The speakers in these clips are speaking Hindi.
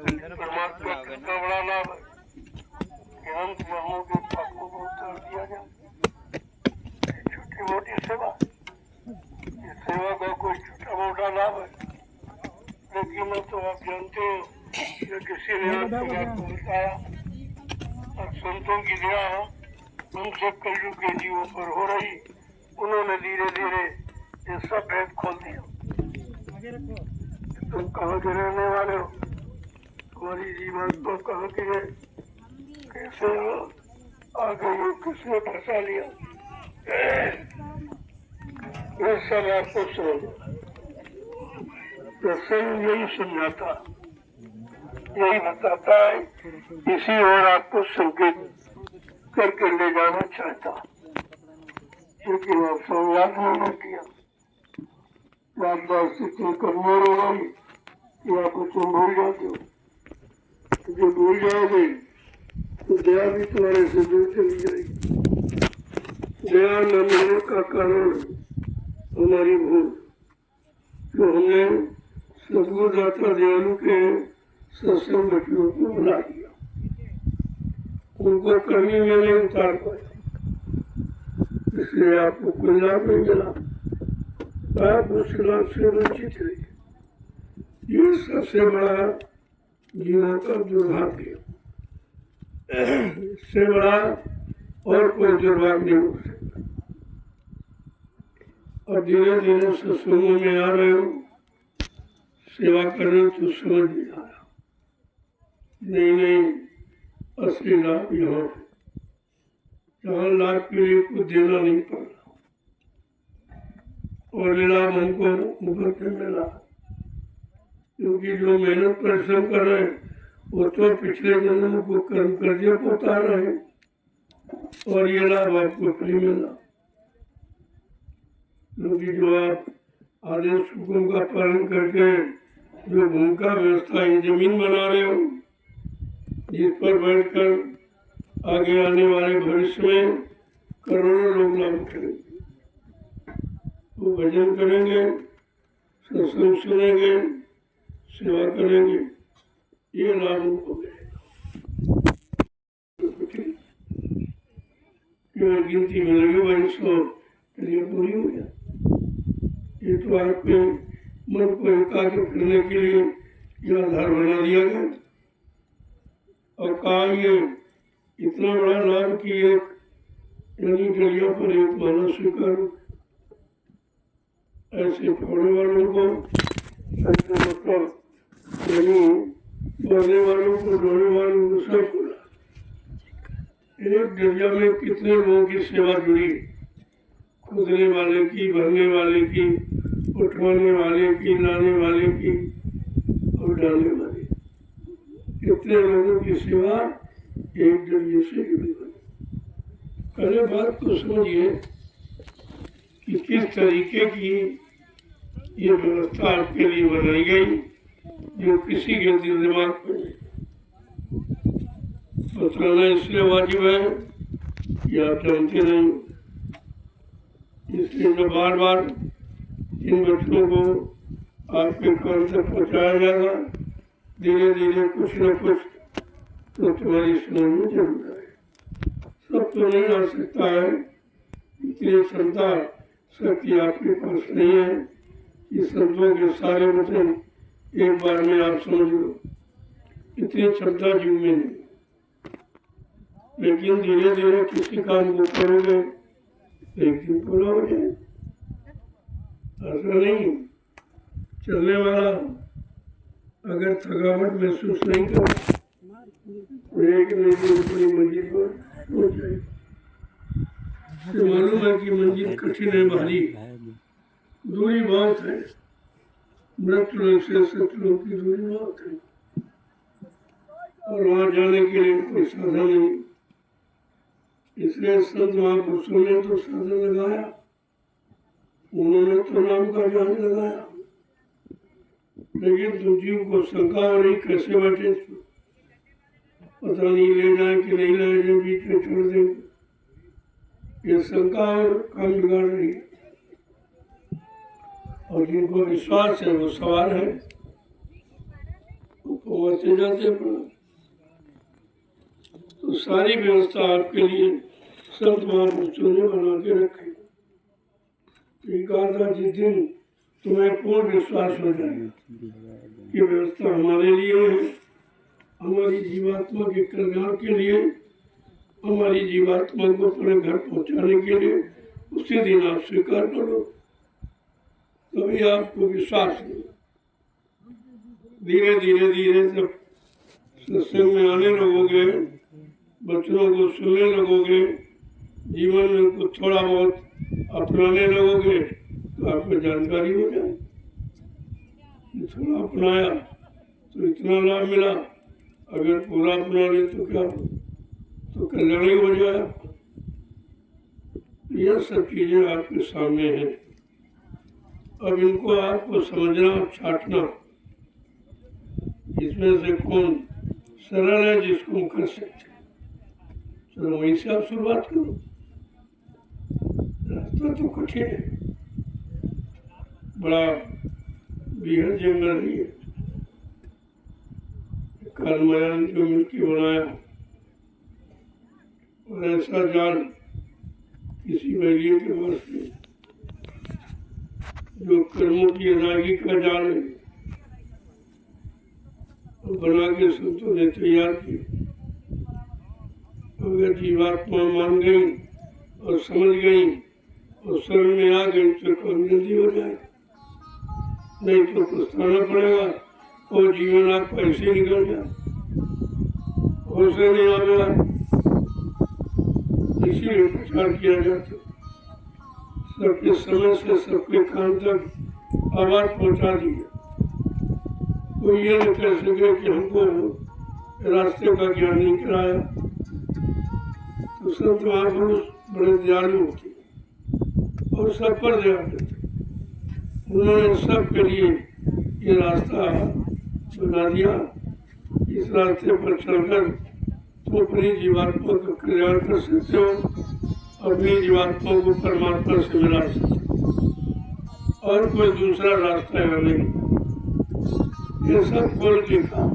परमात्मा का बड़ा लाभ है कि हम धर्मों के पापों को उतार दिया जाए। छोटी मोटी सेवा, इस सेवा का कोई छोटा मोटा लाभ है, लेकिन मैं तो आप जानते हो कि किसी ने आपको बात को बताया और संतों की दया हमसे कलयुग के जीवों पर हो रही, उन्होंने धीरे धीरे ये सब भेद खोल दिया। तुम कहाँ के रहने वाले हो, तुम्हारी जीवात्मा कहाँ की है, कैसे हो, आ गई हो, किसने फंसा लिया, ये सब आपको समझ प्रसंग यही समझाता, यही बताता है, इसी और आपको संकेत करके ले जाना चाहता, क्योंकि आप सब याद नहीं किया। याददाश्त इतनी कमजोर हो गई कि आप उसे भूल जाते हो। जो भूल जाओगे तो दया भी तुम्हारे से दूर चली जाएगी। दया न मिलने का कारण हमारी भूल, जो हमने सदगुरुदाता दयालु के सत्संग बच्चों को बुला दिया, उनको कमी में नहीं उतार पाया, इसलिए आपको कोई लाभ नहीं मिला, आप उस लाभ से वंचित रहे। ये सबसे बड़ा जीवन का दुर्भाग्य, इससे बड़ा और कोई दुर्भाग्य नहीं हो सकता। और धीरे धीरे सत्संगों में आ रहे हो, सेवा कर रहे हो तो समझ नहीं आ रहा, नहीं असली लाभ यहाँ है, जहाँ लाभ के लिए कुछ देना नहीं पड़ रहा और ये लाभ हमको मुफ्त में मिला, क्योंकि जो मेहनत परिश्रम कर रहे हैं वो तो पिछले जन्म को कर्म कर्जे को उतार रहे हैं और ये लाभ आपको फ्री मिला, क्योंकि जो आप आदेश हुकुम का पालन करके जो भूमि का व्यवस्था ये जमीन बना रहे हो, जिस पर बैठकर आगे आने वाले भविष्य में करोड़ों लोग लाभ उठाएंगे, वो भजन करेंगे, सत्संग सुनेंगे, सेवा करेंगे, ये लाभ उनको मिलेगा। केवल गिनती में लगे भाई 100 चलिए पूरी हो गया। ये तो आपके मन को एकाग्र करने के लिए यह आधार बना दिया गया और कहा ये इतना बड़ा लाभ कि एक यानी डलिया पर एक माना स्वीकार, ऐसे पढ़ने वालों को मतलब यानी बोलने वालों को, डोने वालों को सब बोला। एक डलिया में कितने लोगों की सेवा जुड़ी, खुदने वाले की, भरने वाले की, उठवाने वाले की, लाने वाले की और डालने वाले, कितने लोगों की सेवा एक जरिए से जुड़ी हुई। पहले बात तो समझिए कि किस तरीके की ये व्यवस्था आपके लिए बनाई गई, जो किसी के दिल दिमाग पर बताना इसलिए वाजिब है कि आप जानते नहीं, इसलिए मैं बार बार इन बच्चों को आपके कान तक पहुँचाया जाएगा, धीरे धीरे कुछ न कुछ तो तुम्हारी समझ में जरूर आए। सब तो नहीं आ सकता है, इतनी क्षमता शक्ति आपके पास नहीं है कि संतों के सारे वचन एक बार में आप समझ लो, इतनी क्षमता जीव में नहीं, लेकिन धीरे धीरे किसी काम को करोगे एक दिन पूरा हो जाए। ऐसा नहीं, चलने वाला अगर थकावट महसूस नहीं कर एक नहीं अपनी मंजिल पर पहुंच जाएगा। तो मालूम है कि मंजिल कठिन है, भारी, दूरी बहुत है, मृत्यु लोक से सतलोक की दूरी बहुत है और वहाँ जाने के लिए कोई साधन नहीं। इसलिए संत महापुरुषों ने तो साधन लगाया, उन्होंने तो नाम का जहाज लगाया, लेकिन तुम जीव को शंका हो रही कैसे बैठे, पता नहीं ले जाए कि नहीं ले जाए, बीच में छोड़ देंगे, ये शंका और काम बिगाड़ रही है। और जिनको विश्वास है वो सवार है, वो आते जाते पड़ा। तो सारी व्यवस्था आपके लिए संत महापुरुषों ने बना के रखी। ये कहा था जिस दिन तुम्हें पूर्ण विश्वास हो जाए कि व्यवस्था हमारे लिए है, हमारी जीवात्मा के कल्याण के लिए, हमारी जीवात्मा को अपने घर पहुंचाने के लिए, उसी दिन आप स्वीकार करो, तभी आपको विश्वास हो। धीरे धीरे धीरे जब सत्संग में आने लगोगे, बच्चों को सुनने लगोगे, जीवन में कुछ थोड़ा बहुत अपनाने लगोगे, तो आपको जानकारी हो जाए। थोड़ा अपनाया तो इतना लाभ मिला, अगर पूरा अपना ले तो क्या हो, तो कल्याण ही हो जाए। यह सब चीजें आपके सामने हैं। अब इनको आपको समझना और छाटना, इसमें से कौन सरल है जिसको हम कर सकते। चलो वहीं से आप शुरुआत करो। रास्ता तो कठिन है, बड़ा बेहद जंगल है। काल माया ने जो मिलके बनाया, और ऐसा जाल किसी वैल्य के पास नहीं, जो कर्मों की अदायगी का जाल है, बना के संतों ने तैयार की। अगर जीवात्मा मान गई और समझ गई और शरण में आ गई तो काम जल्दी हो जाएगा, नहीं तो पछताना पड़ेगा और जीवन आपका ऐसे निकल जाए, होश नहीं आ गया। इसीलिए प्रचार किया जाता, सबके समय से सबके कान तक आवाज पहुंचा दी। कोई ये न कह सके कि हमको रास्ते का ज्ञान नहीं कराया। तो संत महापुरुष बड़े दयालु होते और सब पर दया करते। उन्होंने सबके लिए ये रास्ता बना दिया। इस रास्ते पर चलकर तुम अपनी जीवात्मा का कल्याण कर सकते हो, अपनी जीवात्मा को परमात्मा से मिला सकते हो, और कोई दूसरा रास्ता है नहीं। ये सब खोल के काम।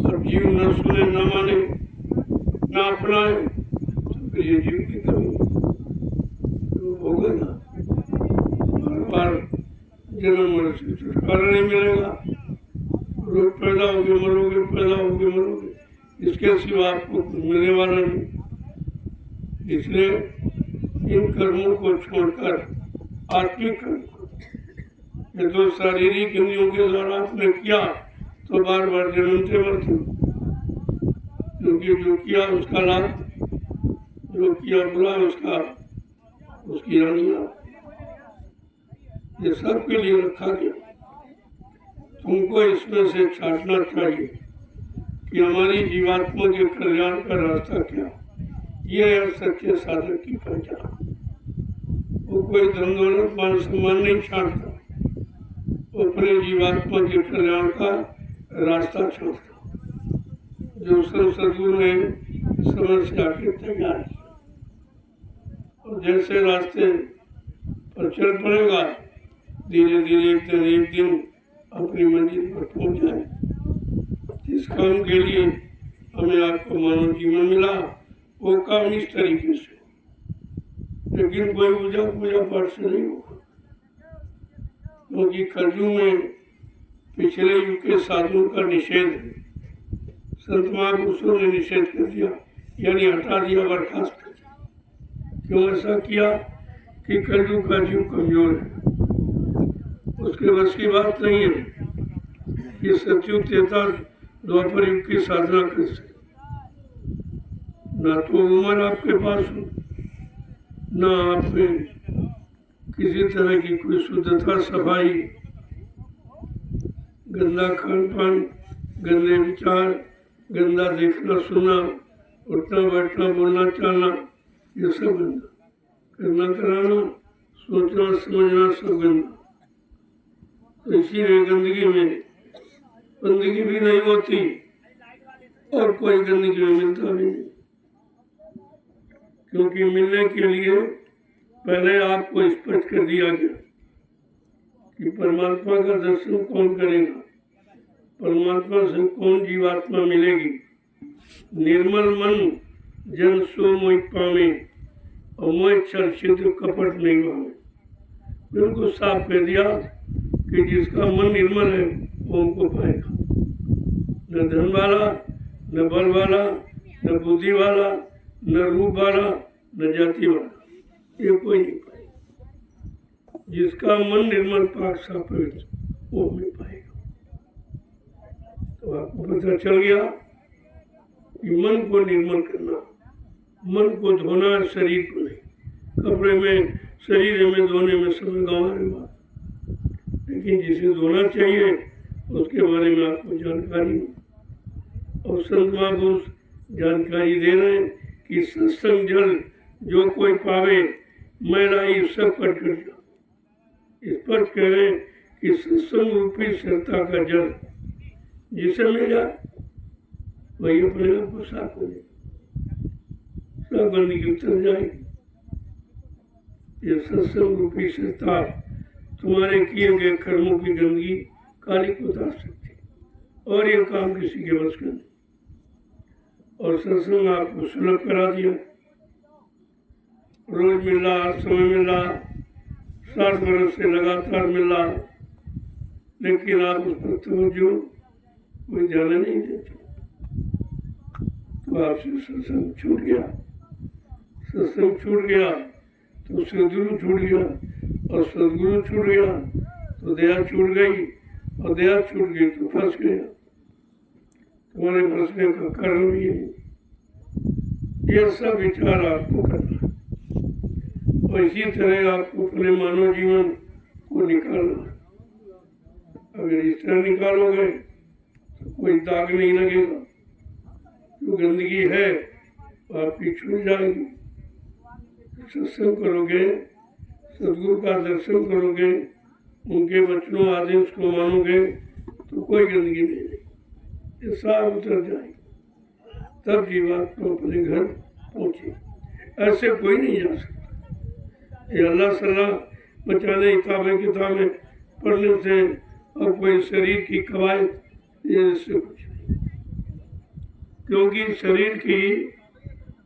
अब जीव न सुने, न माने, न अपनाए, तो फिर ये जीव की कमी तो होगा ना। बार बार जन्म मरण से छुटकारा नहीं मिलेगा। रोज पैदा होगे मरोगे, पैदा होगे मरोगे, इसके सिवा आपको कुछ मिलने वाला नहीं। इसलिए इन कर्मों को छोड़कर आत्मिक कर्म को, ये तो शारीरिक इंद्रियों के द्वारा आपने किया तो बार बार जन्मते मरते, क्योंकि जो किया उसका लाभ, जो किया बुरा उसका उसकी रानियां, ये सब के लिए रखा गया। तुमको इसमें से छाटना चाहिए कि हमारी जीवात्मा के कल्याण का रास्ता क्या। ये है सच्चे साधक की पहचान। वो कोई धन दौलत मान सम्मान नहीं छाटता, वो अपने जीवात्मा के कल्याण का रास्ता छोड़ता, जो सदगुरु ने समस्या के तैयार किया। और जैसे रास्ते पर चल पड़ेगा, धीरे धीरे एक दिन अपनी मंजिल पर पहुंच जाए। जिस काम के लिए हमें आपको मानव जीवन मिला, वो काम इस तरीके से, लेकिन कोई पूजा पाठ से नहीं होगा, क्योंकि कलयुग में पिछले युग के साधनों का निषेध है। संत महापुरुषों ने निषेध कर दिया, यानी हटा दिया, बर्खास्त कर दिया। क्यों ऐसा किया कि कलयुग का जीव कमजोर है, उसके बस की बात नहीं है कि सतयुग त्रेता द्वापर युग की साधना कर सके। ना तो उम्र आपके पास हो, ना आप में किसी तरह की कोई शुद्धता, सफाई, गंदा खान पान, गंदे विचार, गंदा देखना सुनना, उठना बैठना, बोलना चालना, ये सब गंदा, करना कराना, सोचना समझना सब गंदा। तो इसीलिए गंदगी में बंदगी भी नहीं होती और कोई गंदगी में मिलता भी नहीं, क्योंकि मिलने के लिए पहले आपको स्पष्ट कर दिया गया कि परमात्मा का दर्शन कौन करेगा। परमात्मा से कौन जीवात्मा मिलेगी? निर्मल मन जन सो मोहि पावे, और मोह छल छिद्र कपट नहीं माने। बिल्कुल साफ कह दिया कि जिसका मन निर्मल है वो हमको पाएगा। न धन वाला, न बल वाला, न बुद्धि वाला, न रूप वाला, न जाति वाला, ये कोई नहीं पाएगा। जिसका मन निर्मल पाक साफ पवित्र वो हमें पाएगा। तो आपको पता चल गया कि मन को निर्मल करना, मन को धोना, शरीर को नहीं। कपड़े में, शरीर में धोने में समय गंवाने बात, लेकिन जिसे धोना चाहिए उसके बारे में आपको जानकारी नहीं। और संत महापुरुष जानकारी दे रहे हैं कि सत्संग जल जो कोई पावे, मैलाई सब कट कर जाए। स्पष्ट कह रहे हैं कि सत्संग रूपी श्रद्धा का जल जिसे मिल जाए वही अपने आप को साफ हो जाए, सब गंदगी उतर जाएगी। ये सत्संग रूपी श्रद्धा तुम्हारे किए गए कर्मों की गंदगी काली को उतार सकती, और ये काम किसी के बस का नहीं। और सत्संग आपको सुलभ करा दिया, रोज मिल रहा, समय मिल रहा, 60 बरस से लगातार मिल रहा, लेकिन आप उस पर तवज्जो कोई ध्यान नहीं देते, तो आपसे सत्संग छूट गया। सत्संग छूट गया तो सदगुरु छूट गया, और सदगुरु छूट गया तो दया छूट गई, और दया छूट गई तो फंस गया। तुम्हारे फंसने का कारण भी है। यह सब विचार आपको करना, और इसी तरह आपको अपने मानव जीवन को निकालना। अगर इस तरह निकालोगे तो कोई दाग नहीं लगेगा, जो गंदगी है वो आपकी छूट जाएगी। सत्संग करोगे, सदगुरु का दर्शन करोगे, उनके वचनों आदेश को मानोगे तो कोई गंदगी नहीं रहेगी, ये साफ उतर जाएगी। तब जीवात्मा अपने घर पहुंचे। ऐसे कोई नहीं जा सकता। ये अल्लाह सल्लाह बचाने किताबें पढ़ने से और कोई शरीर की कवायद, ये इससे कुछ नहीं, क्योंकि शरीर की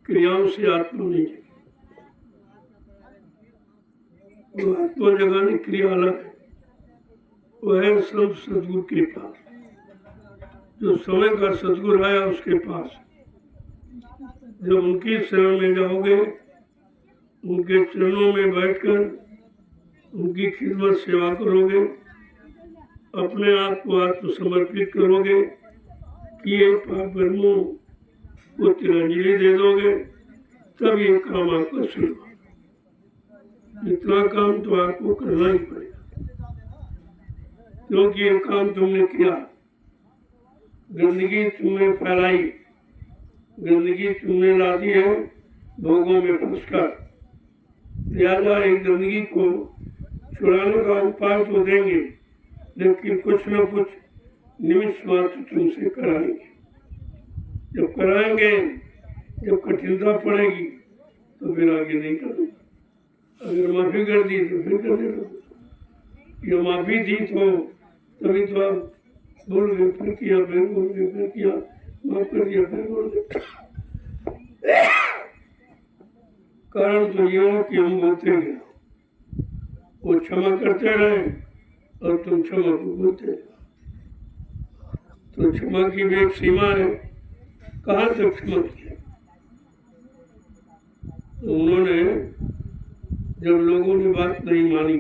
क्रियाओं से आत्मा नहीं जगी। वो आत्मा जगाने क्रिया अलग है, वो है सब सदगुरु के पास। जो समय का सदगुरु आया उसके पास जब उनकी शरण में जाओगे, उनके चरणों में बैठकर उनकी खिदमत सेवा करोगे, अपने आप को आत्मसमर्पित करोगे, किए पाप कर्मों को तिलांजलि दे दोगे, तब ये काम आपका शुरू होगा। इतना काम तो आपको करना ही पड़ेगा, क्योंकि ये काम तुमने किया। गंदगी तुमने फैलाई, गंदगी तुमने ला दी है भोगों में फंसकर। लिहाजा एक गंदगी को छुड़ाने का उपाय तो देंगे, लेकिन कुछ न कुछ निमित्त मात्र तुमसे कराएंगे। जब कराएंगे, जब कठिनता पड़ेगी तो फिर आगे नहीं करूँगा। अगर माफ़ी कर दी तो फिर करने लगो। ये माफ़ी दी तो तभी तो आप बोल गए, फिर किया, फिर बोल गए, फिर किया, माफ कर दिया, फिर बोल गए। कारण तो ये है कि हम बोलते गए, वो क्षमा करते रहे और तुम क्षमा को बोलते रहे। तो क्षमा की भी एक सीमा है, कहाँ तक क्षमा किया। तो उन्होंने जब लोगों ने बात नहीं मानी,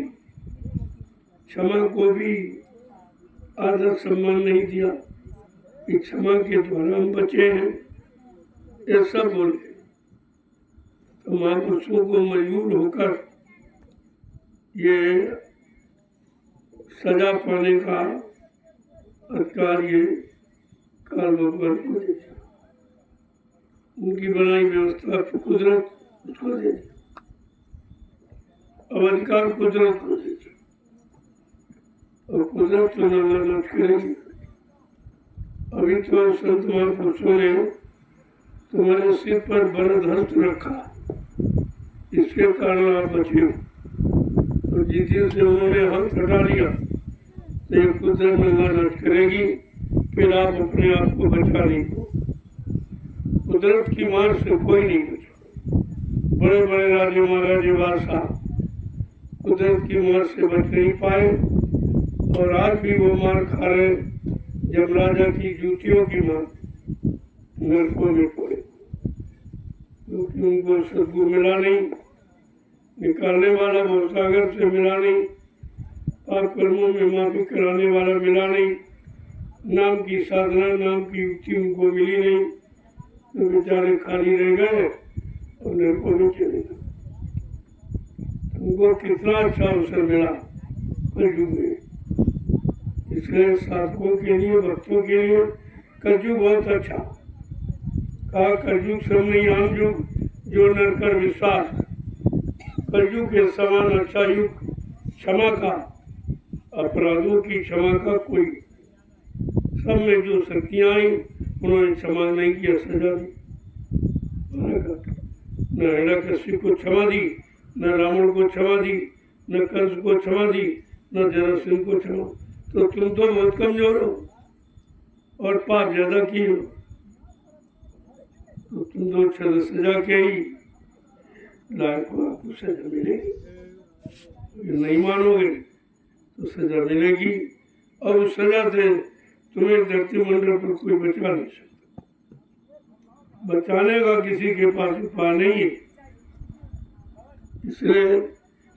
क्षमा को भी आदर सम्मान नहीं दिया कि क्षमा के द्वारा हम बचे हैं, ऐसा बोले, तो महापुरुषों को मजबूर होकर ये सजा पाने का अधिकार ये काल भगवान को दे दिया। उनकी बनाई व्यवस्था कुदरत उसको दे दी, अब अधिकार कुदरत को दे दिया, और कुदरत तो न करेगी। अभी तो संत महापुरुषों ने तुम्हारे सिर पर बरद हस्त रखा, इसके कारण आप बचे हो। तो जिस दिन से उन्होंने हाथ हटा लिया तो ये कुदरत न करेगी फिर आप अपने आप को बचा नहीं पाओ। कुदरत की मार से कोई नहीं बचा। बड़े बड़े राजे महाराजे बादशाह कुदरत की मार से बच नहीं पाए और आज भी वो मार खा रहे जब राजा की जूतियों की मार नरकों में पड़े, क्योंकि उनको सदगुरु मिला नहीं, निकालने वाला भवसागर से मिला नहीं, पाप कर्मों में माफी कराने वाला मिला नहीं, नाम की साधना नाम की युक्ति उनको मिली नहीं, तो बेचारे खाली रह गए और नरकों में चले गए। उनको कितना अच्छा अवसर मिला कलयुग में। इसलिए साधकों के लिए, भक्तों के लिए कलयुग बहुत अच्छा। कहा कलयुग समयान युग जो नर कर विश्वास, कलयुग के समान अच्छा युग क्षमा का, अपराधों की क्षमा का कोई। सब में जो शक्तियाँ आई उन्होंने क्षमा नहीं किया, सजा दी। न हिरण्यकशिपु को क्षमा दी, न रावण को क्षमा दी, न कंस को क्षमा दी, न जरासंध को क्षमा। तो तुम तो बहुत कमजोर हो और पाप ज्यादा किए हो, तो तुम तो सजा के ही लायक हो, आपको सजा मिलेगी। नहीं मानोगे तो सजा मिलेगी और उस सजा से तुम्हें धरती मंडल पर कोई बचा नहीं सकता। बचाने का किसी के पास उपाय नहीं है। इसलिए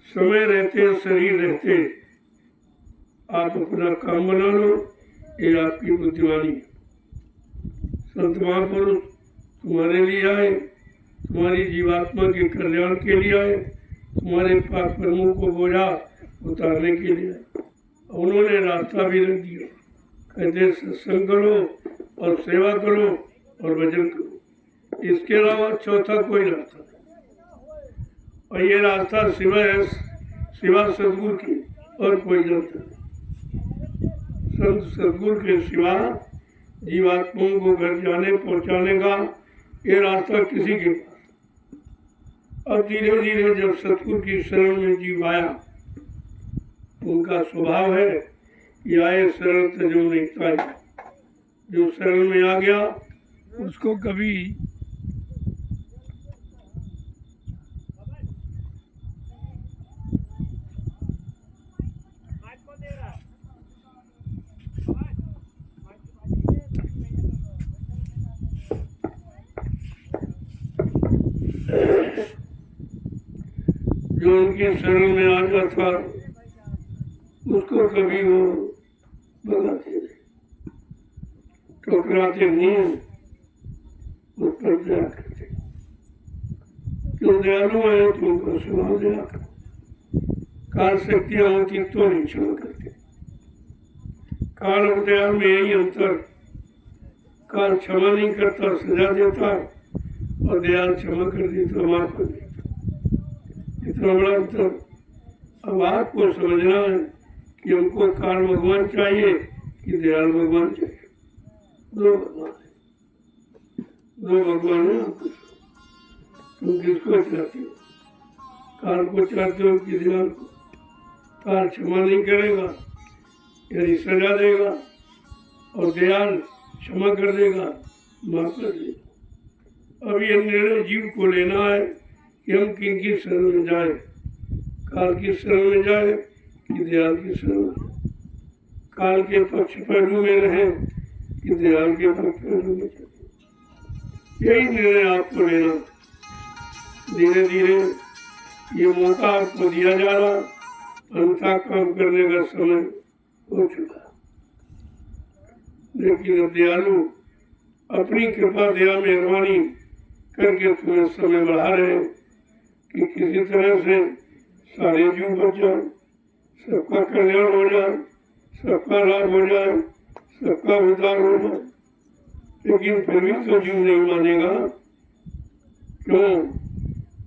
समय रहते, शरीर रहते आप अपना काम बना लो, ये आपकी बुद्धिमानी है। संत महापुरुष तुम्हारे लिए आए, तुम्हारी जीवात्मा के कल्याण के लिए आए, तुम्हारे पाप कर्मों को बोझा उतारने के लिए आए। उन्होंने रास्ता भी रख दिया, कहते सत्संग करो और सेवा करो और भजन करो, इसके अलावा चौथा कोई रास्ता नहीं। और ये रास्ता सिवा सदगुरु की और कोई रास्ता नहीं। संत सदगुरु के सिवा जीवात्माओं को घर जाने पहुंचाने का ये रास्ता किसी के पास। अब धीरे धीरे जब सतगुरु की शरण में जीव आया, उनका स्वभाव है कि आए शरण तजो नहीं पाए। जो शरण में आ गया उसको कभी जो उनकी शरण में आ गया था उसको कभी वो भगाते नहीं, टोकराते नहीं, उस पर दया करते। क्यों दयालु है तो उनको स्वभाव दया कर। काल शक्तियां होती तो नहीं क्षमा करते। काल और दयाल में यही अंतर, काल क्षमा नहीं करता, सजा देता, और दयाल क्षमा कर देता, माफ कर देता। इतना बड़ा अंतर। अब आपको समझना है कि हमको काल भगवान चाहिए कि दयाल भगवान चाहिए। दो भगवान है, दो भगवान है आपको। तुम किसको चाहते हो? काल को चाहते हो कि दयाल को? काल क्षमा नहीं करेगा, यानी सजा देगा, और दयाल क्षमा कर देगा, माफ कर देगा। अब ये निर्णय जीव को लेना है कि हम किन की शरण में जाए, काल की शरण में जाए कि दयाल की शरण में। काल के पक्ष पहलू में रहे कि दयाल के पक्ष पहलू में चले, यही निर्णय आपको लेना। धीरे धीरे ये मौका आपको दिया जा रहा, अंता काम करने का समय हो चुका। लेकिन अब दयालु अपनी कृपा दया मेहरबानी करके तुम्हें समय बढ़ा रहे कि किसी तरह से सारे जीव बच जाए, सबका कल्याण हो जाए, सबका लाभ हो जाए, सबका उद्धार हो जाए। लेकिन फिर भी तो जीव नहीं मानेगा। क्यों?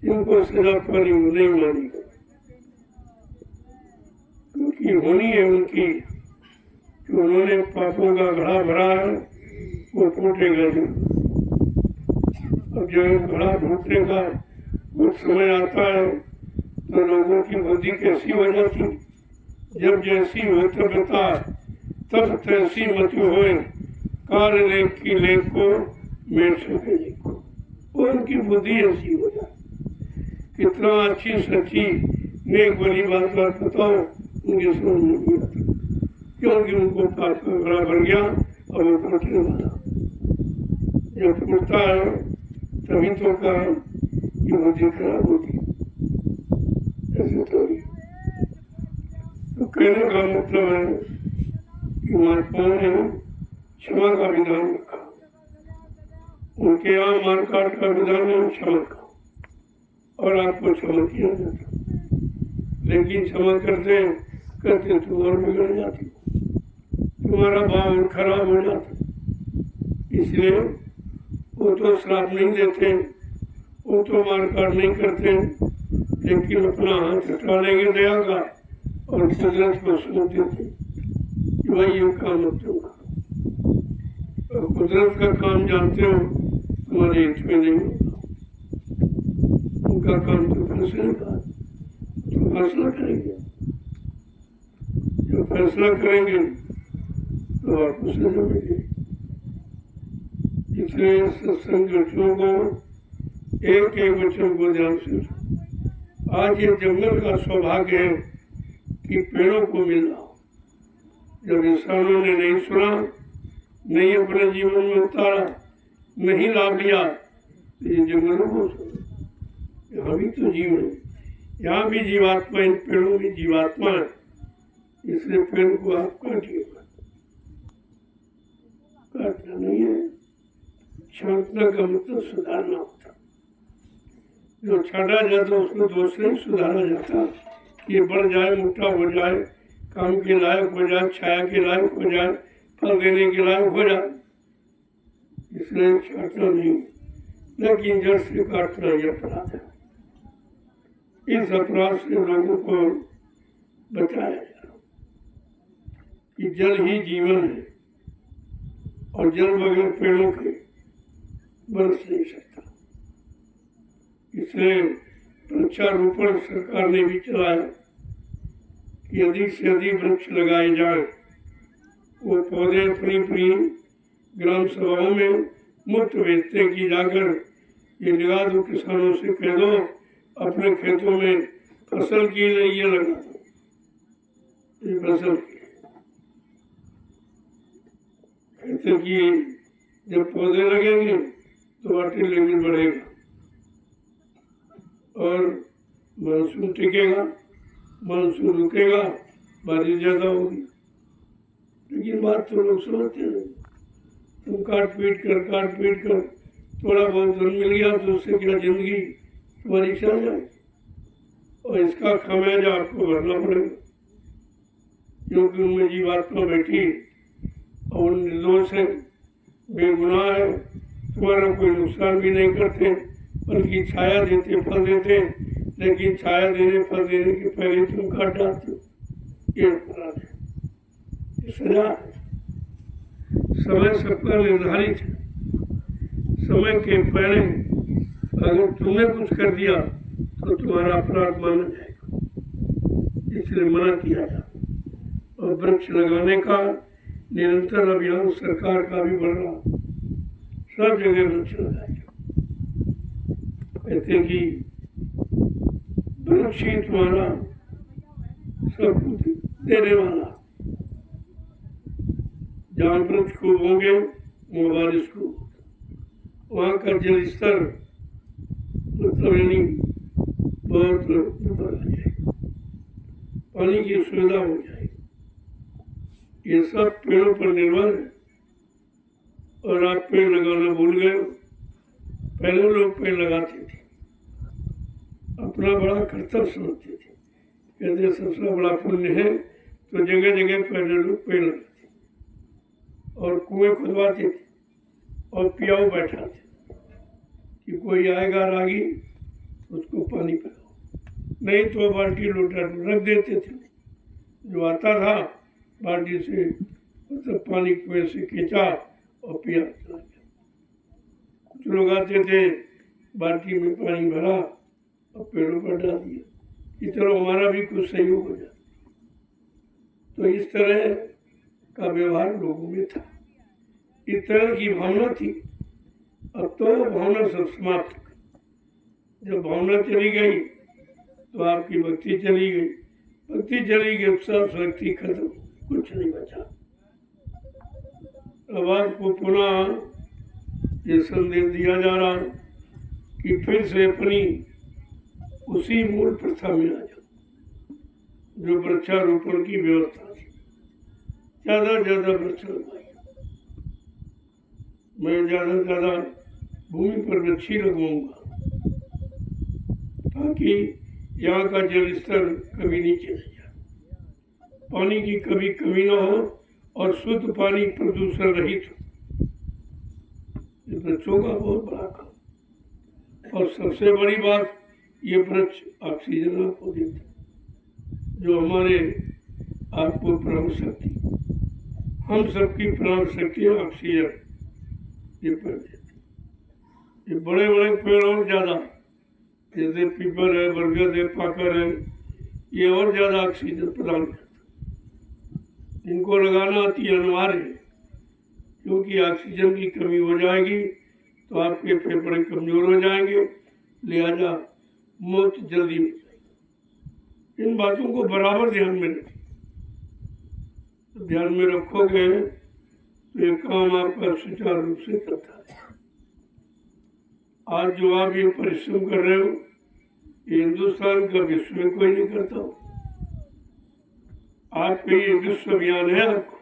इनको सजा पानी नहीं मानेगा, क्योंकि होनी है उनकी कि उन्होंने पापों का घड़ा भरा है, वो फूटेगा नहीं। अब जब घड़ा फूटने का कुछ समय आता है तो लोगों की बुद्धि कैसी हो जाती? जब जैसी हो तब तैसी मति होए, कार्य लेख की लेख को मेर सके लेख को, वो उनकी बुद्धि ऐसी हो जाए। कितना अच्छी सच्ची नेक बड़ी बात बताओ, उनके समझ में नहीं आता, क्योंकि उनको पाप का घड़ा भर गया और वो टूटने वाला। जब टूटता है तभी तो कहा कि बुद्धि खराब होती, ऐसे तो नहीं। तो कहने का मतलब है कि महात्माओं ने क्षमा का विधान रखा। उनके यहाँ मारकाट का विधान है क्षमा का, और आपको क्षमा किया जाता, लेकिन क्षमा करते करते तुम और बिगड़ जाती, तुम्हारा भाव और खराब हो जाता। इसलिए वो तो श्राप नहीं देते, वो तो मारकाट नहीं करते, लेकिन अपना हाथ हटा लेंगे दया का और कुदरत को सोच देते कि भाई ये काम अब तुम करो। और कुदरत का काम जानते हो तुम्हारे हित में नहीं होगा, उनका काम तो फैसले का, तो फैसला करेंगे। जब फैसला करेंगे तो वापस ले जाएंगे। इसलिए सत्संगठनों को एक एक वचन को ध्यान से, आज ये जंगल का सौभाग्य है कि पेड़ों को मिलना। जब इंसानों ने नहीं सुना, नहीं अपने जीवन में उतारा, नहीं लाभ लिया, तो ये जंगलों को सुना। यहाँ भी तो जीव है, यहाँ भी जीवात्मा, इन पेड़ों में जीवात्मा है, इसलिए पेड़ को आप काटिए। काटना नहीं है, छांटना का मतलब सुधारना होता। जो छाटा जाता उसको दोष नहीं सुधारा जाता कि ये बढ़ जाए, मोटा हो जाए, काम के लायक हो जाए, छाया के लायक हो जाए, फल देने के लायक हो जाए, इसलिए छाटना नहीं, लेकिन जड़ से काटना ही अपराध है। इस अपराध से लोगों को बचाया जाए कि जल ही जीवन है और जल बगैर पेड़ों के बरस नहीं सकता। इसलिए वृक्षारोपण सरकार ने भी चलाया कि अधिक से अधिक वृक्ष लगाए जाएं। वो पौधे अपनी अपनी ग्राम सभाओं में मुफ्त बेचते की जाकर ये लगा दो, किसानों से कह दो अपने खेतों में फसल की नहीं, ये लगा दो, ये फसल की खेती की। जब पौधे लगेंगे तो वाटर लेवल बढ़ेगा और मानसून टिकेगा, मानसून रुकेगा, बारिश ज्यादा होगी। लेकिन बात तो लोग समझते नहीं। तुम काट पीट कर थोड़ा बहुत धन मिल गया तो उससे क्या जिंदगी तुम्हारी चल जाएगी, और इसका खामियाजा आपको भरना पड़ेगा, क्योंकि उनमें जीवात्मा बैठी और निर्दोष है, बेगुनाह है, तुम्हारा कोई नुकसान भी नहीं करते, बल्कि छाया देते, फल देते, लेकिन छाया देने, फल देने के पहले तुम काट डालते हो, ये अपराध है, ये सजा है। समय सबका निर्धारित है, समय के पहले अगर तुमने कुछ कर दिया तो तुम्हारा अपराध माना जाएगा, इसलिए मना किया जाए। और वृक्ष लगाने का निरंतर अभियान सरकार का भी बढ़ रहा, सब जगह वृक्ष लगाए। कहते कि वृक्ष ही तुम्हारा सब कुछ देने वाला। जहाँ वृक्ष खूब होंगे वहाँ बारिश खूब, वहाँ का जल स्तर मतलब यानी बहुत ऊपर आ जाएगा, पानी की सुविधा हो जाएगी। ये सब पेड़ों पर निर्भर है। और आप पेड़ लगाना भूल गए। पहले लोग पेड़ लगाते थे, अपना बड़ा कर्तव्य समझते थे, कहते सबसे बड़ा पुण्य है, तो जगह जगह पहले लोग पेड़ लगाते और कुएं खुदवाते थे और पियाऊ बैठाते कि कोई आएगा रागी उसको पानी पिलाओ, नहीं तो बाल्टी लोटा रख देते थे। जो आता था बाल्टी से मतलब पानी कुएं से खींचा और पिया चला गया। कुछ लोग आते थे बाल्टी में पानी भरा और पेड़ों पर डाल दिया कि चलो हमारा भी कुछ सहयोग हो जाए। तो इस तरह का व्यवहार लोगों में था। इस तरह की भावना थी। अब तो भावना सब समाप्त। जब भावना चली गई तो आपकी भक्ति चली गई, भक्ति चली गई, सब शक्ति खत्म, कुछ नहीं बचा। अब आपको पुनः ये संदेश दिया जा रहा कि फिर से अपनी उसी मूल प्रथा में आ जाओ जो वृक्षारोपण की व्यवस्था थी। ज्यादा ज्यादा वृक्ष लगाइए। मैं ज्यादा ज्यादा भूमि पर वृक्ष ही लगवाऊंगा ताकि यहाँ का जल स्तर कभी नीचे नहीं जाए, पानी की कभी कमी न हो और शुद्ध पानी प्रदूषण रहित हो। ये वृक्षों का बहुत बड़ा काम। और सबसे बड़ी बात, ये वृक्ष ऑक्सीजन आपको देते, जो हमारे आपको प्राण शक्ति, हम सबकी प्राण शक्ति ऑक्सीजन ये पेड़ देते। ये बड़े बड़े पेड़ और ज्यादा, जैसे पीपल है, बरगद है, पाकर है, ये और ज्यादा ऑक्सीजन प्रदान करता। इनको लगाना अति अनिवार्य है, क्योंकि ऑक्सीजन की कमी हो जाएगी तो आपके फेफड़े कमजोर हो जाएंगे, लिहाजा मौत जल्दी हो जाएगी। इन बातों को बराबर ध्यान में रखें। तो ध्यान में रखोगे तो ये काम आपका सुचारू रूप से करता है। आज जो आप ये परिश्रम कर रहे हो, ये हिंदुस्तान का विश्व में कोई नहीं करता हो। आपका ये विश्व अभियान है आपको,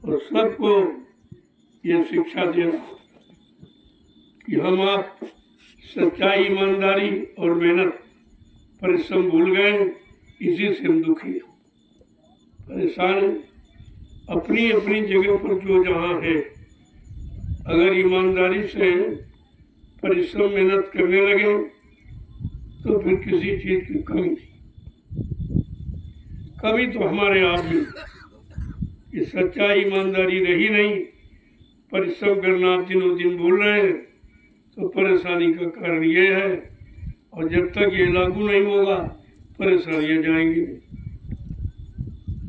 और सबको ये शिक्षा देना कि हम आप सच्चाई, ईमानदारी और मेहनत, परिश्रम भूल गए, इसी से हम दुखी हैं, परेशान हैं। अपनी अपनी जगह पर जो जहाँ है, अगर ईमानदारी से परिश्रम मेहनत करने लगे तो फिर किसी चीज की कमी नहीं। कमी तो हमारे आप में, कि सच्चाई ईमानदारी रही नहीं, परिश्रम करना आप दिनों दिन भूल रहे हैं, तो परेशानी का कारण ये है। और जब तक ये लागू नहीं होगा, परेशानियां जाएंगी नहीं।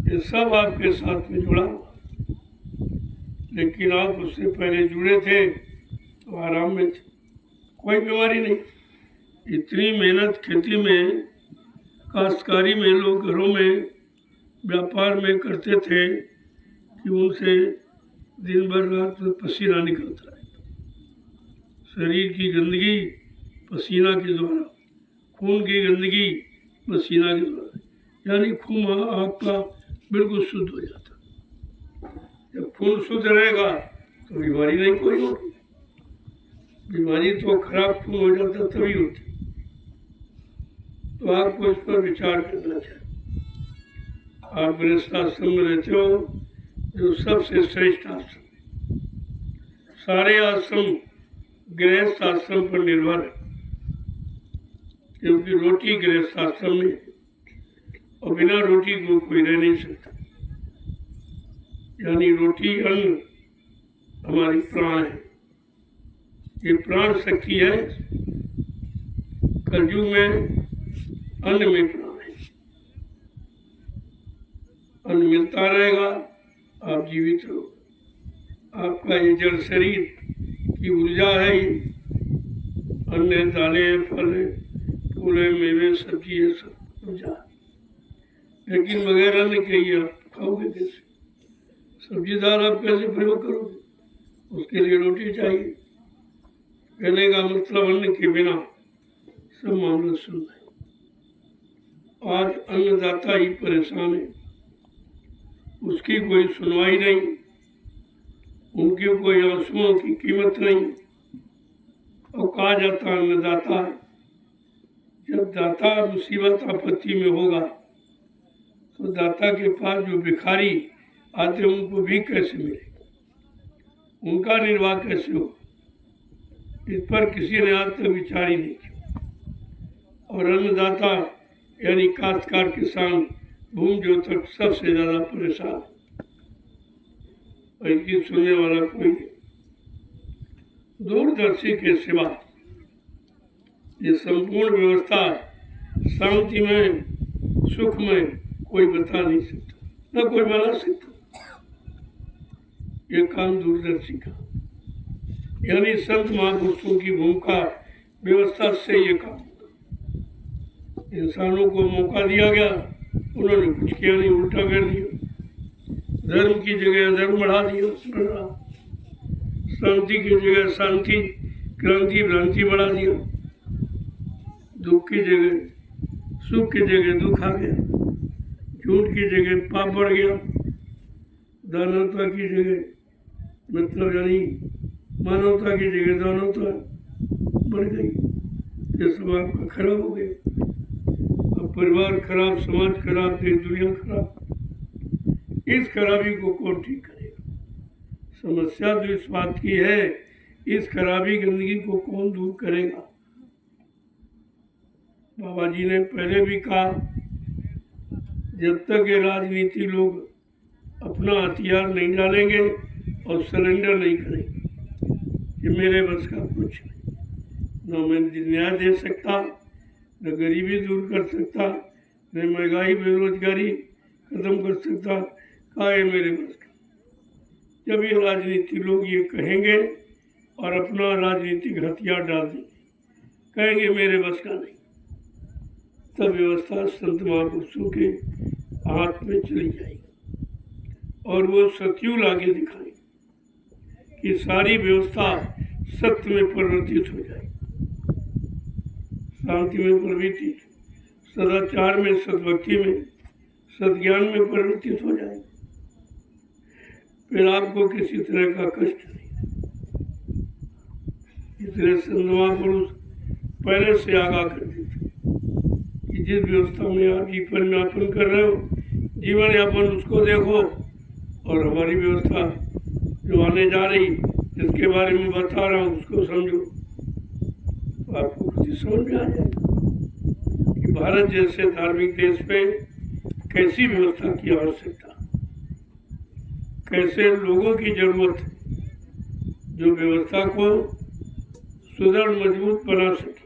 ये सब आपके साथ में जुड़ा हुआ, लेकिन आप उससे पहले जुड़े थे तो आराम में थे, कोई बीमारी नहीं। इतनी मेहनत खेती में, काश्तकारी में, लोग घरों में, व्यापार में करते थे कि उनसे दिन भर रात पसीना निकलता है। शरीर की गंदगी पसीना के द्वारा, खून की गंदगी पसीना के द्वारा, यानी खून आपका बिल्कुल शुद्ध हो जाता। जब खून शुद्ध रहेगा तो बीमारी नहीं कोई होगी। बीमारी तो खराब खून हो जाता तभी होती। तो आपको इस पर विचार करना चाहिए। आप गृहस्थ आश्रम में रहते हो, जो सबसे श्रेष्ठ आश्रम। सारे आश्रम गृहस्थ आश्रम पर निर्भर है, क्योंकि रोटी गृहस्थ आश्रम में, और बिना रोटी को कोई रह नहीं सकता। यानी रोटी, अन्न हमारी प्राण है, ये प्राण शक्ति है। कलयुग में अन्न में प्राण है। अन्न मिलता रहेगा, आप जीवित रहो। आपका ये जड़ शरीर की ऊर्जा है, अन्न, दालें, फल, फूल, मेवे, सब्जी है, सब ऊर्जा। लेकिन बगैर अन्न के ही आप खाओगे कैसे? सब्जी दाल आप कैसे प्रयोग करोगे? उसके लिए रोटी चाहिए। कहने का मतलब अन्न के बिना सब मामला सुन है। आज अन्नदाता ही परेशान है, उसकी कोई सुनवाई नहीं, उनके कोई आंसुओं की कीमत नहीं। और कहा जाता अन्नदाता, जब दाता मुसीबत आपत्ति में होगा तो दाता के पास जो भिखारी आते उनको भी कैसे मिलेगा, उनका निर्वाह कैसे हो, इस पर किसी ने आज तक विचार ही नहीं किया। और अन्नदाता यानी काश्तकार, किसान, भूमि जोतक सबसे ज्यादा परेशान, और इनकी सुनने वाला कोई नहीं। दूरदर्शी के सिवा ये संपूर्ण व्यवस्था शांति में, सुख में कोई बता नहीं सकता, न कोई बना सकता। ये काम दूरदर्शी का, यानी संत महापुरुषों की भूमिका व्यवस्था से ये काम। इंसानों को मौका दिया गया, उन्होंने कुछ किया नहीं, उल्टा कर दिया। धर्म की जगह अधर्म बढ़ा दिया, शांति की जगह शांति, क्रांति भ्रांति बढ़ा दिया, दुख की जगह सुख की जगह दुख आ गया, झूठ की जगह पाप बढ़ गया, दानवता की जगह मतलब यानी मानवता की जगह दानवता बढ़ गई। ये सब आपका खराब हो गया। अब परिवार खराब, समाज खराब, देश दुनिया खराब। इस खराबी को कौन ठीक करेगा? समस्या तो इस बात की है, इस खराबी गंदगी को कौन दूर करेगा? बाबा जी ने पहले भी कहा, जब तक ये राजनीति लोग अपना हथियार नहीं डालेंगे और सरेंडर नहीं करेंगे कि मेरे बस का कुछ नहीं, न मैं न्याय दे सकता, न गरीबी दूर कर सकता, न महंगाई बेरोजगारी खत्म कर सकता, कहा है मेरे बस का। जब ये राजनीति लोग ये कहेंगे और अपना राजनीतिक हथियार डाल देंगे, कहेंगे मेरे बस का नहीं, तब व्यवस्था संत महापुरुषों के हाथ में चली जाएगी और वो सत्यु लाके दिखाएंगे कि सारी व्यवस्था सत्य में परिवर्तित हो जाएगी, शांति में परिवर्तित, सदाचार में, सद्भक्ति में, सद्ज्ञान में परिवर्तित हो जाएगी। फिर आपको किसी तरह का कष्ट नहीं। इसलिए संत महापुरुष पहले से आगाह कर देते कि जिस व्यवस्था में आप जीवन यापन कर रहे हो, जीवन यापन उसको देखो, और हमारी व्यवस्था जो आने जा रही, जिसके बारे में बता रहा हूँ, उसको समझो, तो आपको खुद ही समझ में आ जाएगा कि भारत जैसे धार्मिक देश में कैसी व्यवस्था की आवश्यकता, कैसे लोगों की जरूरत है जो व्यवस्था को सुदृढ़ मजबूत बना सके,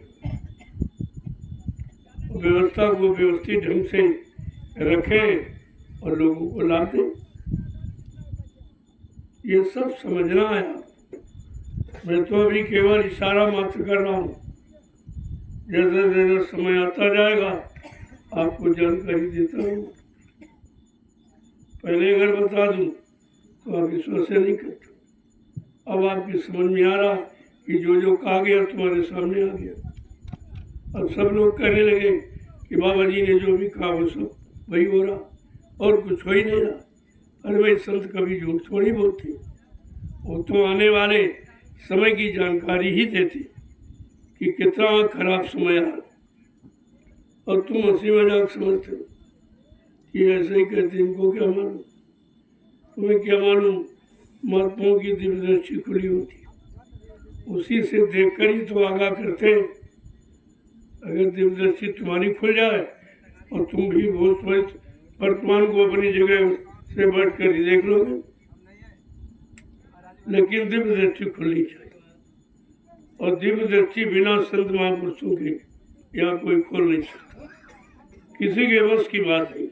व्यवस्था को व्यवस्थित ढंग से रखें और लोगों को लाभ दें। ये सब समझना है आप। मैं तो अभी केवल इशारा मात्र कर रहा हूँ, जैसे जैसे समय आता जाएगा आपको जानकारी देता हूँ। पहले अगर बता दूँ तो आप विश्वास नहीं करते। अब आपकी समझ में आ रहा कि जो कहा गया तुम्हारे सामने आ गया। अब सब लोग कहने लगे कि बाबा जी ने जो भी कहा वो सब वही हो रहा, और कुछ हो ही नहीं रहा। अरे भाई, संत कभी झूठ थोड़ी बोलते, वो तो आने वाले समय की जानकारी ही देते कि कितना खराब समय आ रहा, और तुम हंसी मजाक समझते हो कि ऐसे ही कहते। इनको क्या मालूम, तुम्हें क्या मालूम, महात्माओं की दिव्य दृष्टि खुली होती, उसी से देखकर ही तो आगाह करते। अगर दिव्य दृष्टि तुम्हारी खुल जाए और तुम भी भूत वर्तमान को अपनी जगह से बैठ कर ही देख लोगे, लेकिन दिव्य दृष्टि खुलनी चाहिए, और दिव्य दृष्टि बिना संत महापुरुषों के यहाँ कोई खोल नहीं सकता, किसी के बस की बात नहीं।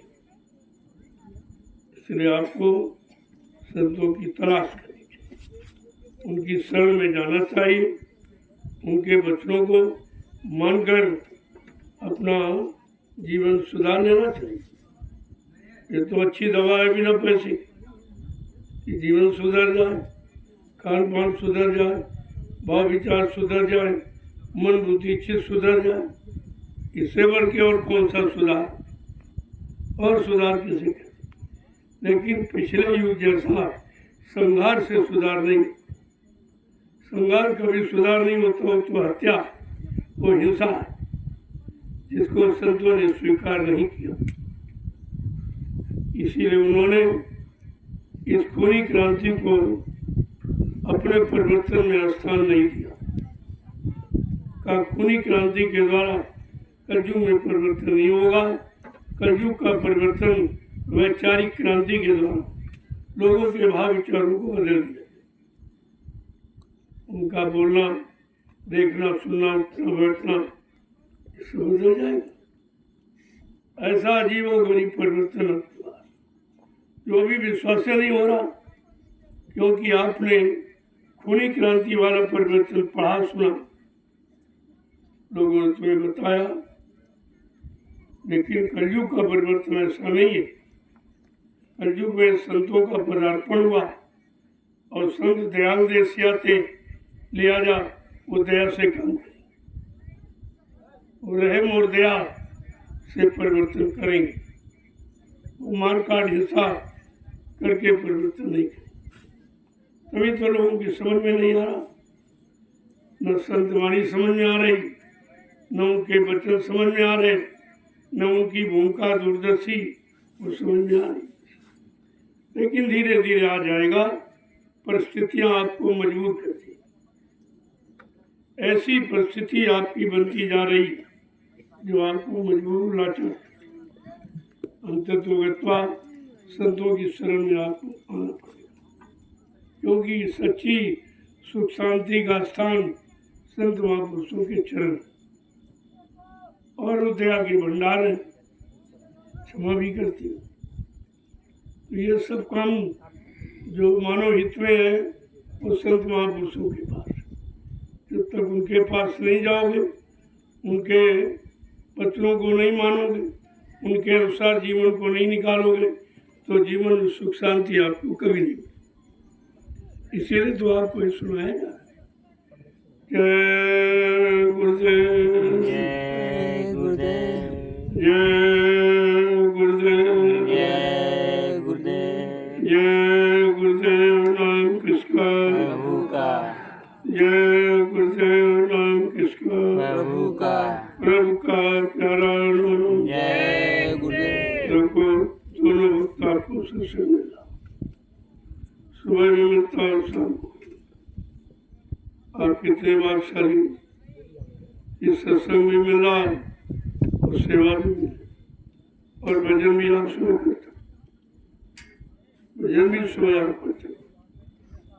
इसलिए आपको संतों की तलाश करनी चाहिए, उनकी शरण में जाना चाहिए, उनके वचनों को मानकर अपना जीवन सुधार लेना चाहिए। ये तो अच्छी दवा है बिना पैसे कि जीवन सुधर जाए, खान पान सुधर जाए, भाव विचार सुधर जाए, मन बुद्धि चित्त सुधर जाए। इससे बढ़ के और कौन सा सुधार, और सुधार किसे कहते? लेकिन पिछले युग जैसा संघार से सुधार नहीं। संघार कभी सुधार नहीं होता, तो हत्या, वो हिंसा है, जिसको संतों ने स्वीकार नहीं किया। इसीलिए उन्होंने इस खूनी क्रांति को अपने परिवर्तन में स्थान नहीं दिया। का खूनी क्रांति के द्वारा कलयुग में परिवर्तन नहीं होगा। कलयुग का परिवर्तन वैचारिक क्रांति के द्वारा लोगों के भाव विचारों को बदल दिया, उनका बोलना, देखना, सुनना, उठना, बैठना सब बदल जाएगा। ऐसा अजीबो गरीब परिवर्तन जो भी विश्वास नहीं हो रहा क्योंकि आपने खूनी क्रांति वाला परिवर्तन पढ़ा सुना, लोगों ने तुम्हें बताया, लेकिन कलयुग का परिवर्तन ऐसा नहीं है। कलयुग में संतों का पदार्पण हुआ और संत दयाल देसियाते ले आ जा, वो दया से काम करे, वो रहम और दया से परिवर्तन करेंगे, वो मारकाट हिंसा करके परिवर्तन नहीं करेंगे। तभी तो लोगों की समझ में नहीं आ रहा, न संत वाणी समझ में आ रही, न उनके वचन समझ में आ रहे, न उनकी भूमिका दूरदर्शी वो समझ में आ रही। लेकिन धीरे धीरे आ जाएगा, परिस्थितियां आपको मजबूर करती, ऐसी परिस्थिति आपकी बनती जा रही जो आपको मजबूर लाचार, अंततोगत्वा संतों की शरण में आपको आना पड़ेगा, क्योंकि सच्ची सुख शांति का स्थान संत महापुरुषों के चरण और दया के भंडार है, क्षमा भी करती है। तो ये सब काम जो मानव हित में है वो संत महापुरुषों के पास, जब तक उनके पास नहीं जाओगे, उनके वचनों को नहीं मानोगे, उनके अनुसार जीवन को नहीं निकालोगे, तो जीवन में सुख शांति आपको कभी नहीं मिलेगी। इसीलिए तो आपको ये सुनाया जा रहा है, जय गुरुदेव, जय गुरुदेव, जय गुरुदेव, जय गुरुदेव, जय गुरुदेव नाम किसका, प्रभु का, जय गुरुदेव नाम किसका, प्रभु का, प्रभु का प्यारा नाम, जय गुरुदेव। देखो दोनों भक्त आपको सबसे मिला, सुबह में मिलता और शाम को। आप कितने भाग्यशाली, इस सत्संग में मिला और सेवा भी मिली, और भजन भी आप सुबह करते, भजन भी सुबह आप करते।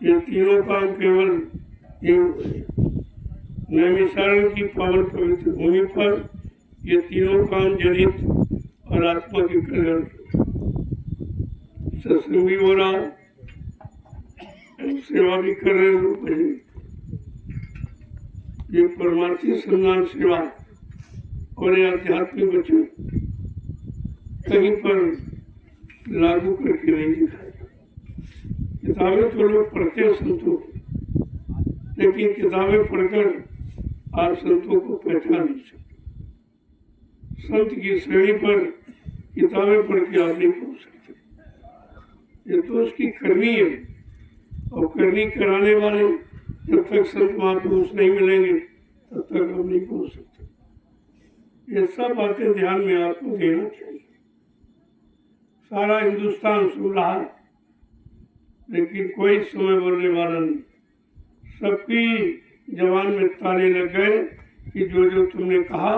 ये तीनों काम केवल नैमिषारण्य की पावन पवित्र भूमि पर ये तीनों काम जनित और आत्मा के कल्याण के, सत्संग भी हो रहा, सेवा भी कर रहे लोग, भजन, ये परमार्थी सम्मान सेवा और ये आध्यात्मिक वचन कहीं पर लागू करके नहीं दिखाया। किताबें तो लोग पढ़ते हैं संतों की, लेकिन किताबें पढ़कर आप संतों को पहचान नहीं सकते। संत की श्रेणी पर किताबें पढ़ के आप नहीं पहुंच सकते। ये तो उसकी करनी है, और करनी कराने वाले जब तक संत महापुरुष नहीं मिलेंगे तब तक हम नहीं पहुंच सकते। ये सब बातें ध्यान में आपको देना चाहिए। सारा हिंदुस्तान सुन रहा है, लेकिन कोई समय बोलने वाला नहीं। सबकी जवान में ताले लग गए कि जो तुमने कहा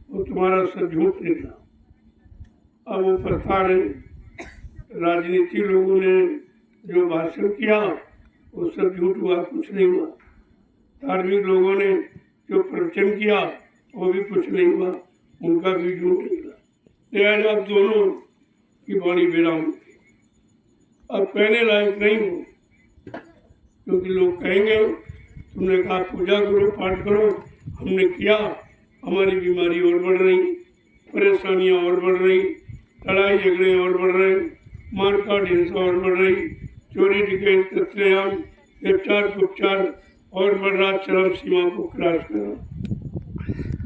वो तुम्हारा सब झूठ निकला। अब वो प्रथा ने, राजनीति लोगों ने जो भाषण किया वो सब झूठ हुआ, कुछ नहीं हुआ। धार्मिक लोगों ने जो प्रवचन किया वो भी कुछ नहीं हुआ, उनका भी झूठ निकला। लिहाजा अब दोनों की वाणी विराम होगी, अब कहने लायक नहीं हो, क्योंकि लोग कहेंगे तुमने कहा पूजा करो, पाठ करो, हमने किया, हमारी बीमारी और बढ़ रही, परेशानियां और बढ़ रही, लड़ाई झगड़े और बढ़ रहे, मारकाट हिंसा और बढ़ रही, चोरी डकैत कत्लेआम व्यभिचार कुपचार और बढ़ रहा, चरम सीमा को क्रॉस कर रहा।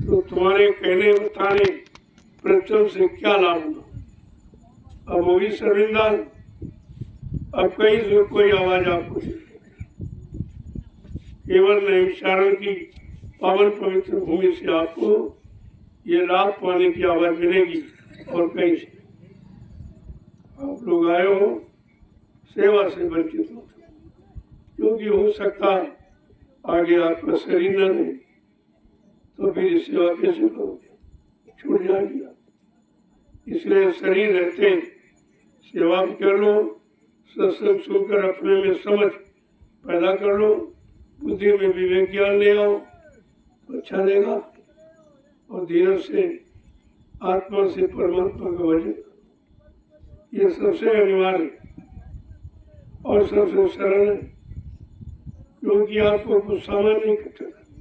तो तुम्हारे कहने बताने प्रवचन से क्या लाभ होगा? अब वो भी शर्मिंदा, अब कहीं से कोई आवाज आपको केवल नैमिषारण्य की पावन पवित्र भूमि से आपको ये लाभ पाने की आवाज मिलेगी, और कहीं से आप लोग आए हो सेवा से वंचित हो, क्योंकि हो सकता आगे आपका शरीर न रहे तो फिर सेवा कैसे करोगे, छूट जाएगी। इसलिए शरीर रहते सेवा भी कर लो, सत्संग सुनकर अपने में समझ पैदा कर लो, बुद्धि में विवेक ज्ञान ले आओ, अच्छा रहेगा। और धीरज से आत्मा से परमात्मा का भजन, ये सबसे अनिवार्य। और सबसे सरल है, क्योंकि आपको कुछ सामान नहीं इकट्ठा करना।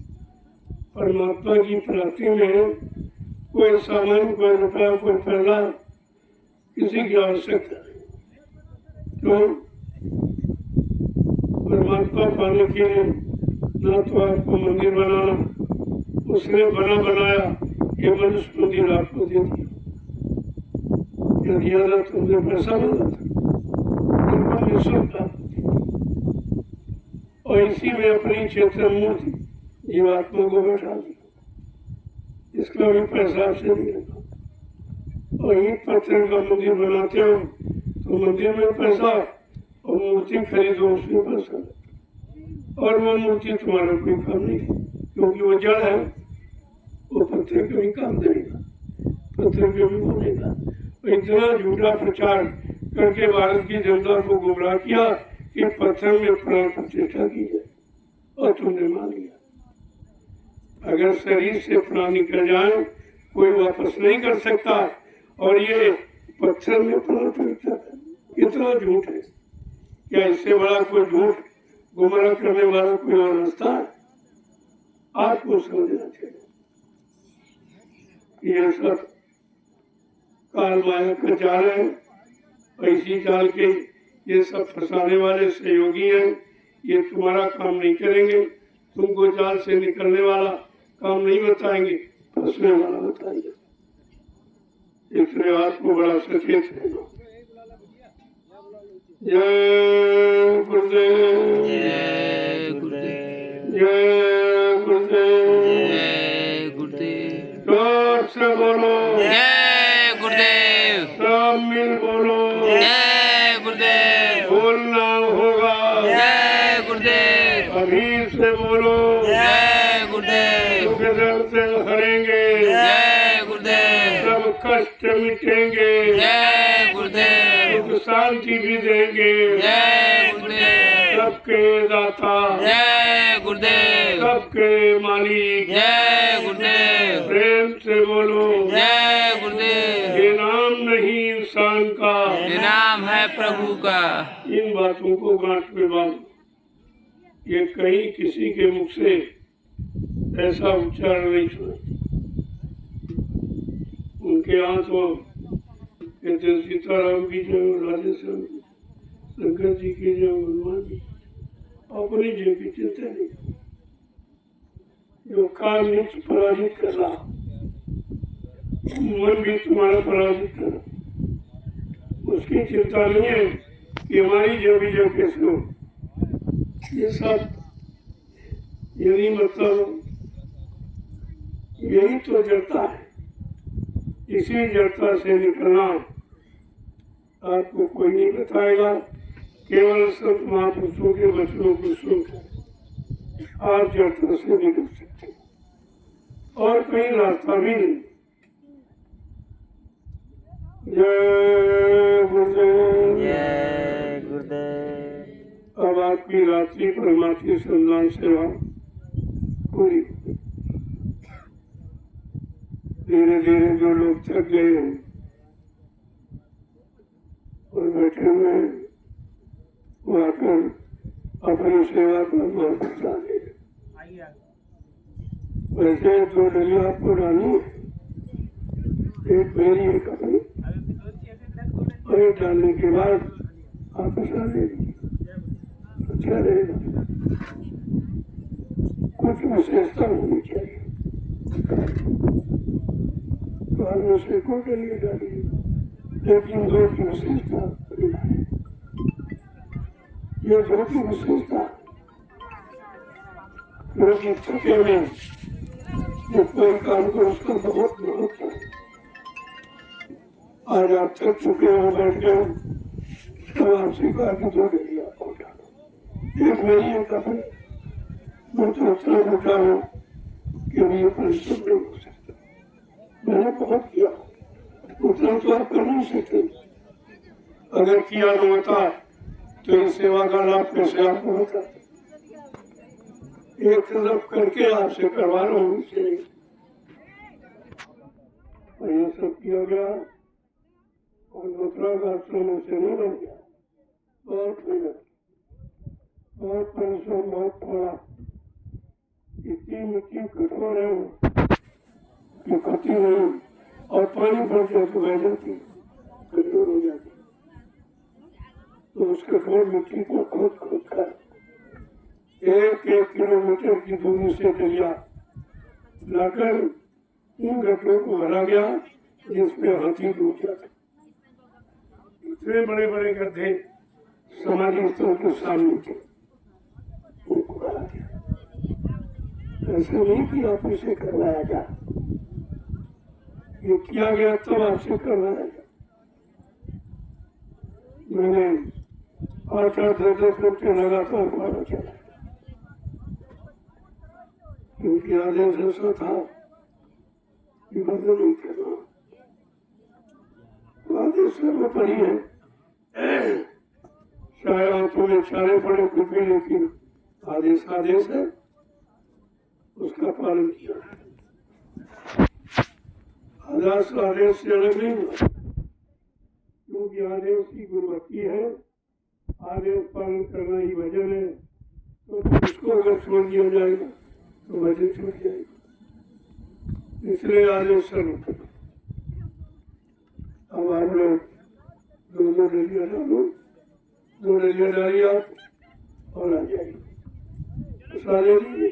परमात्मा की प्राप्ति में कोई सामान, कोई रुपया, कोई पैसा किसी की आवश्यकता नहीं। तो परमात्मा पाने के लिए ना तो आपको मंदिर बनाना, उसने बना बनाया ये मनुष्य मंदिर आपको दे दिया। क्या दिया था? तुमने पैसा बना था, बिल्कुल निःशुल्क आपको दिया। और इसी में अपनी चेतन मूर्ति जीवात्मा को बैठा दिया। इसका भी पैसा आपसे नहीं लगा। और ईंट पत्थर का मंदिर बनाते हो तो मंदिर में पैसा, और मूर्ति खरीदो उसमें पैसा, और वो मूर्ति तुम्हारा कोई काम नहीं है, क्योंकि वो जड़ है। वो पत्थर कभी काम करेगा, पत्थर कभी बोलेगा। इतना झूठा प्रचार करके भारत की जनता को गुमराह किया कि पत्थर में प्राण प्रतिष्ठा की जाए, और तुमने मान लिया। अगर शरीर से प्राण निकल जाए कोई वापस नहीं कर सकता, और ये पत्थर में प्राण प्रतिष्ठा कितना झूठ है। क्या इससे बड़ा कोई झूठ गुमराह करने वाला कोई और रास्ता है? आपको समझना चाहिए ये सब काल माया का जाल है। इसी जाल के ये सब फंसाने वाले सहयोगी हैं। ये तुम्हारा काम नहीं करेंगे, तुमको जाल से निकलने वाला काम नहीं बताएंगे, फंसने वाला बताएंगे। इसलिए आपको बड़ा सचेत रहना। जय गुरुदेव, जय गुरुदेव, जय गुरुदेव, जय गुरुदेव, जोर से बोलो, जय गुरुदेव, सब मिल बोलो, जय गुरुदेव, बोलना होगा, जय गुरुदेव, अभी से बोलो, जय गुरुदेव, दुख दर्द से हरेंगे, जय गुरुदेव, सब कष्ट मिटेंगे, जय गुरुदेव, सुख शांति भी देंगे, जय गुरुदेव, सबके दाता, जय गुरुदेव, सबके मालिक, जय गुरुदेव, प्रेम से बोलो, जय गुरुदेव, ये नाम नहीं इंसान का, ये नाम है प्रभु का। इन बातों को गांठ में बांधो। ये कहीं किसी के मुख से ऐसा उच्चारण नहीं सुना। उनके यहाँ तो कहते सीताराम की जय, राधे श्याम की, शंकर जी की जय, हनुमान जी, अपनी जय की चिंता नहीं। जो काल नित्य पराजित कर रहा, मन भी तुम्हारा पराजित कर, उसकी चिंता नहीं है कि हमारी जय विजय कैसे हो। ये सब यही मतलब यही तो जड़ता है। इसी जड़ता से निकलना आपको कोई नहीं बताएगा। केवल संत महापुरुषों के वचनों को सुनकर आप जड़ता से निकल सकते हैं, और कहीं रास्ता भी नहीं। जय गुरुदेव, जय गुरुदेव। अब आपकी रात्रि परमार्थी संधान सेवा पूरी। धीरे धीरे जो लोग थक गए हैं और बैठे हुए हैं, वो आकर अपनी सेवा का मार्ग बता दे। वैसे दो डलिया आपको डाली है, एक मेरी एक अपनी, और एक डालने के बाद आप ऐसा ले लीजिए, अच्छा रहेगा। कुछ विशेषता होनी चाहिए। बाद में से को डलिया डालिए, लेकिन दो की विशेषता है। ये दो की विशेषता क्योंकि थके में जो कोई काम को उसका बहुत महत्व है। आज आप थक चुके हो, बैठ गए, तो आपसे कहा कि दो डलिया आपको डालो। एक मेरी एक अपनी, मैं तो इतना मोटा हूँ कि ये परिश्रम नहीं हो सकता। मैंने बहुत किया, उतना तो आप कर नहीं सकते। अगर किया न होता तो इस सेवा का लाभ कैसे आपको होता। एक तरफ करके आपसे करवा रहा हूँ, और ये सब किया गया और मथुरा का आश्रम से नहीं बन गया, बहुत मेहनत। और परिश्रम बहुत थोड़ा, इतनी मिट्टी कठोर है वो कि खती नहीं, और पानी भर जाए तो बह जाती, कठोर हो जाती। तो उस कठोर मिट्टी को खोद खोद कर 1-1 किलोमीटर की दूरी से डलिया लाकर उन गड्ढों को भरा गया जिसमें हाथी डूब जाते। इतने बड़े बड़े गड्ढे समाधि स्थल के सामने थे, उनको भरा गया। ऐसा नहीं कि आप इसे करवाया जाए, ये किया गया तब आपसे करवाया जाए। मैंने 8-10 घंटे लगातार बारह चला, क्योंकि आदेश ऐसा था कि बदल नहीं करना। आदेश सर्वोपरि है, शायद आंखों में चारे पड़े कुछ भी, लेकिन आदेश आदेश है, उसका पालन किया। आदेश आदेश से अलग नहीं हुआ, क्योंकि आदेश की गुरुवत्ती है, आदेश पालन करना ही वजन है। तो उसको अगर छोड़ दिया जाएगा तो वजन छूट जाएगा, इसलिए आदेश सर्वोपरि। अब आप लोग दो डलिया डालो, 2 डलिया डालिए आप और आ जाइए। सारे लीजिए,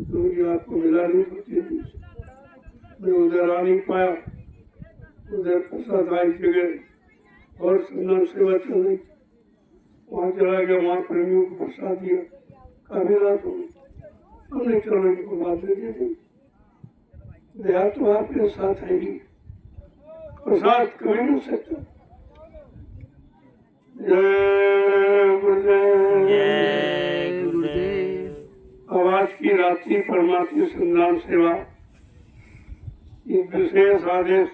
क्योंकि आपको मिला नहीं होती। मैं उधर आ नहीं पाया, उधर प्रसाद आई जगह और सन्नाम सेवा चल रही, वहाँ चला गया, वहाँ प्रेमियों को प्रसाद दिया, काफी रात हो गई। हमने चलो इनको बात दे दी, दया तो आपके साथ है ही, प्रसाद कभी नहीं सकता। जय गुरुदेव, जय गुरुदेव। आवाज की रात्रि परमात्मा संधान सेवा, एक विशेष आदेश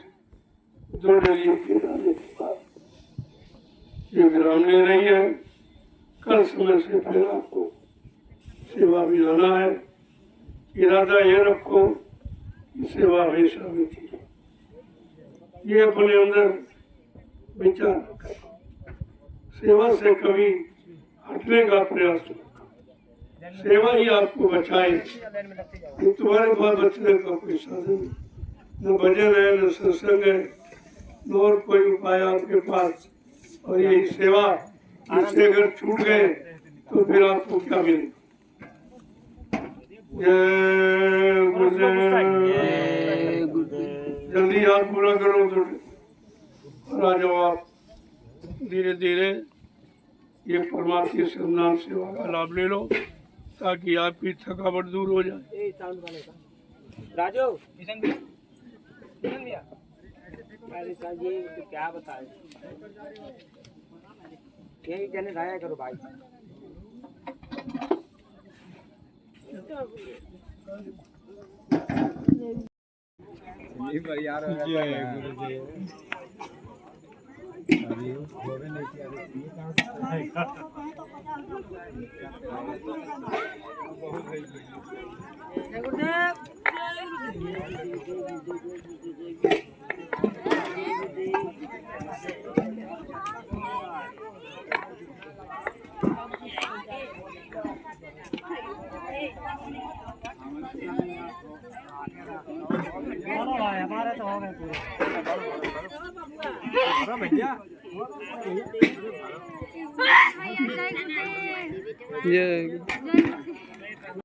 2 डलियों के डालने के बाद ये विराम ले रही है। कल समय से फिर आपको सेवा भी लाना है। इरादा ये रखो कि सेवा हमेशा मिलती है, ये अपने अंदर विचार करो। सेवा से कभी हटने का प्रयास करो, सेवा ही आपको बचाए। ये तुम्हारे पास बचने का कोई साधन नहीं, न भजन है, न सत्संग है, न और कोई उपाय आपके पास। और यही सेवा, इससे अगर छूट गए तो फिर आपको क्या मिलेगा। जय गुरुदेव, जय गुरुदेव। जल्दी हाथ पूरा करो तो और आ जाओ आप। धीरे धीरे ये परमात्मा संधान सेवा का लाभ ले लो, ताकि आपकी थकावट दूर हो जाए। राजू अरे सर ये तो क्या बताए, यही कहने गाया करो भाई। यार हमारे तो हो गए पूरे भैया। जय